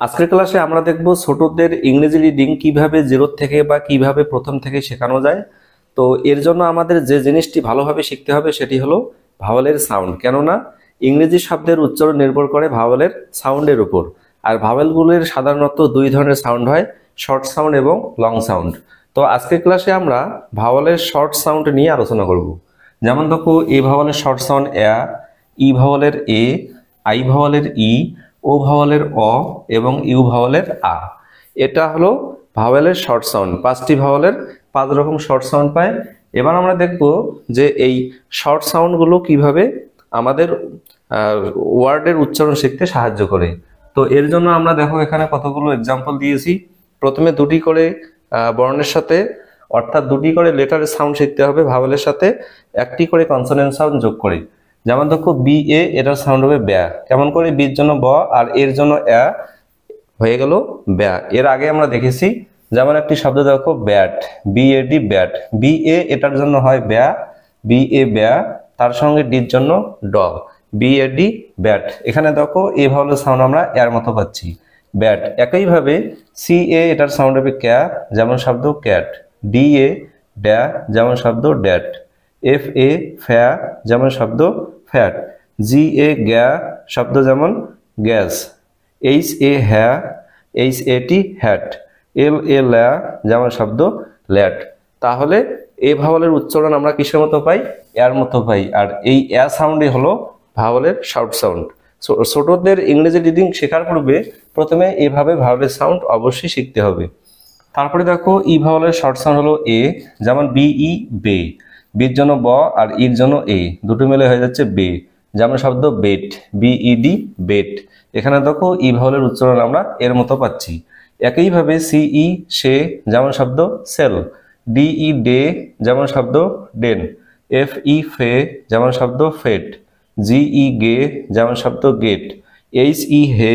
আজকের ক্লাসে আমরা দেখব ছোটদের ইংরেজি রিডিং কিভাবে জিরো থেকে বা কিভাবে প্রথম থেকে শেখানো যায়। তো এর জন্য আমাদের যে জিনিসটি ভালোভাবে শিখতে হবে সেটি হলো ভাওয়ালের সাউন্ড। কেননা ইংরেজি শব্দের উচ্চারণ নির্ভর করে ভাওয়ালের সাউন্ডের উপর। আর ভাওয়ালগুলির সাধারণত দুই ধরনের সাউন্ড হয়, শর্ট সাউন্ড এবং লং সাউন্ড। তো আজকের ক্লাসে আমরা ভাওয়ালের শর্ট সাউন্ড নিয়ে আলোচনা করব। যেমন দেখো, এ ভাওয়ালের শর্ট সাউন্ড এ, ই ভাওয়ালের এ, আই ভাওয়ালের ই, ও ভাওয়ালের অ এবং ইউ ভাওয়ালের আ। এটা হলো ভাওয়ালের শর্ট সাউন্ড। 5টি ভাওয়ালের 5 রকম শর্ট সাউন্ড পায়। এবার আমরা দেখব যে এই শর্ট সাউন্ডগুলো কিভাবে আমাদের ওয়ার্ডের উচ্চারণ শিখতে সাহায্য করে। তো এর জন্য আমরা দেখো এখানে কতগুলো এক্সাম্পল দিয়েছি। প্রথমে দুটি করে বর্ণের সাথে, অর্থাৎ দুটি করে লেটারের সাউন্ড শিখতে হবে, ভাওয়ালের সাথে একটি করে কনসোনেন্ট সাউন্ড যোগ করে। যেমন দেখো, বি এ, এটার সাউন্ড হবে ব্যা। কেমন করে? বির জন্য ব আর এর জন্য এ হয়ে গেল ব্যা। এর আগে আমরা দেখেছি, যেমন একটি শব্দ দেখো bat, B A D bat. B A এটার জন্য হয় ব্যা, বি এ ব্যা, তার সঙ্গে ডির জন্য ড, বি এ ডি ব্যাট। এখানে দেখো এ ভাওয়ালের সাউন্ড আমরা এর মতো পাচ্ছি, ব্যাট। একইভাবে সি এ এটার সাউন্ড হবে ক্যা, যেমন শব্দ ক্যাট। ডি এ ড্যা, যেমন শব্দ ড্যাট। এফ এ ফ্যা, যেমন শব্দ ফ্যাট। জি এ গ্যা, শব্দ যেমন গ্যাস। এইচ এ হ্যা, এইচ এ টি হ্যাট। এল এ ল্যা, যেমন শব্দ ল্যাট। তাহলে এ ভাওয়ালের উচ্চারণ আমরা কিসের মতো পাই? এর মতো পাই। আর এই এ সাউন্ডই হলো ভাওয়ালের শর্ট সাউন্ড। ছোটদের ইংরেজি রিডিং শেখার পূর্বে প্রথমে এভাবে ভাওয়ালের সাউন্ড অবশ্যই শিখতে হবে। তারপরে দেখো, ই ভাওয়ালের শর্ট সাউন্ড হলো এ, যেমন বি ই বে। বির জন্য ব আর ইর জন্য এ, দুটো মিলে হয়ে যাচ্ছে বে, যেমন শব্দ বেট, বিইডি বেট। এখানে দেখো ই ভাওয়ালের উচ্চারণ আমরা এর মতো পাচ্ছি। একইভাবে সি ই সে, যেমন শব্দ সেল। ডি ই ডে, যেমন শব্দ ডেন। এফ ই ফে, যেমন শব্দ ফেট। জি ই গে, যেমন শব্দ গেট। এইচ ই হে,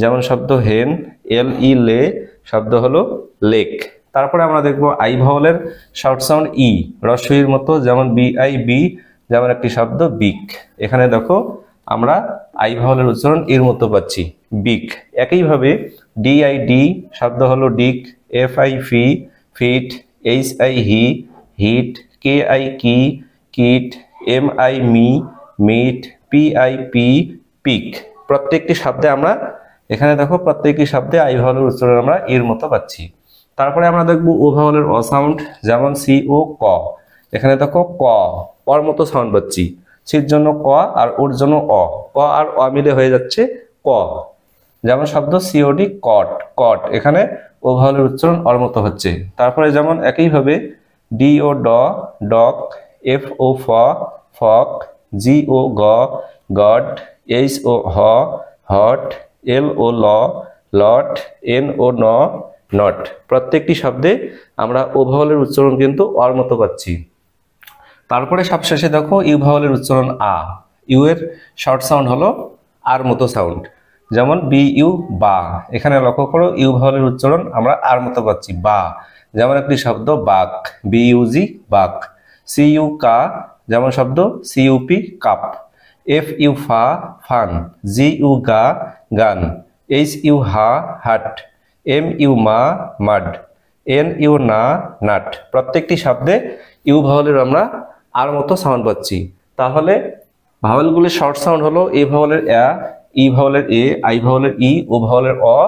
যেমন শব্দ হেন। এল ই লে, শব্দ হলো লেক। তারপরে আমরা দেখব আই ভাওয়ালের শর্ট সাউন্ড ই, রস্বইর মতো, যেমন বি আই বি, যেমন একটি শব্দ বিক। এখানে দেখো আমরা আই ভাওয়ালের উচ্চারণ এর মতো পাচ্ছি, বিক। একইভাবে ডি আই ডি, শব্দ হলো ডিক। এফ আই ফি, ফিট। এইচ আই হি, হিট। কে আই কি, কিট। এম আই মি, মিট। পি আই পি, পিক। প্রত্যেকটি শব্দে আমরা এখানে দেখো প্রত্যেকটি শব্দে আই ভাওয়ালের উচ্চারণ আমরা এর মতো পাচ্ছি। তারপরে আমরা দেখবো ও ভাওয়ালের অ সাউন্ড, যেমন সি ও ক। এখানে দেখো ক, অর মতো সাউন্ড পাচ্ছি। সির জন্য ক আর ওর জন্য অ, ক আর অ মিলে হয়ে যাচ্ছে ক, যেমন শব্দ সিওডি কট, কট। এখানে ও ভাওয়ালের উচ্চারণ অর মতো হচ্ছে। তারপরে যেমন একইভাবে ডি ও ড, ডক। এফ ও ফ, ফক। জি ও গ, গড। এইচ ও হ, হট। এল ও ল, লট। এন ও ন, নট। প্রত্যেকটি শব্দে আমরা ও ভাওয়ালের উচ্চারণ কিন্তু অর মতো পাচ্ছি। তারপরে সবশেষে দেখো ইউ ভাওয়ালের উচ্চারণ আ। ইউ এর শর্ট সাউন্ড হলো আর মতো সাউন্ড, যেমন বি ইউ বা। এখানে লক্ষ্য করো ইউ ভাওয়ালের উচ্চারণ আমরা আর মতো পাচ্ছি, বা, যেমন একটি শব্দ বাক, বি ইউজি বাক। সি ইউ কা, যেমন শব্দ সিইউপি কাপ। এফ ইউ ফা, ফান। জি ইউ গা, গান। এইচ ইউ হা, হাট। এম ইউ মা, মাড। এন ইউ না, নাট। প্রত্যেকটি শব্দে ইউ ভাওয়ালের আমরা আর মতো সাউন্ড পাচ্ছি। তাহলে ভাওয়ালগুলির শর্ট সাউন্ড হলো এ ভাওয়ালের এ, ই ভাওয়ালের এ, আই ভাওয়ালের ই, ও ভাওয়ালের অ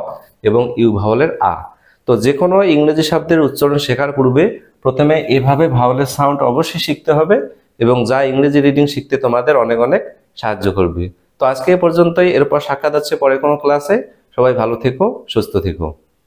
এবং ইউ ভাওয়ালের আ। তো যে কোনো ইংরেজি শব্দের উচ্চারণ শেখার পূর্বে প্রথমে এভাবে ভাওয়ালের সাউন্ড অবশ্যই শিখতে হবে, এবং যা ইংরেজি রিডিং শিখতে তোমাদের অনেক অনেক সাহায্য করবে। তো আজকে এ পর্যন্তই। এরপর সাক্ষাৎ আছে পরে কোনো ক্লাসে। সবাই ভালো থেকো, সুস্থ থেকো।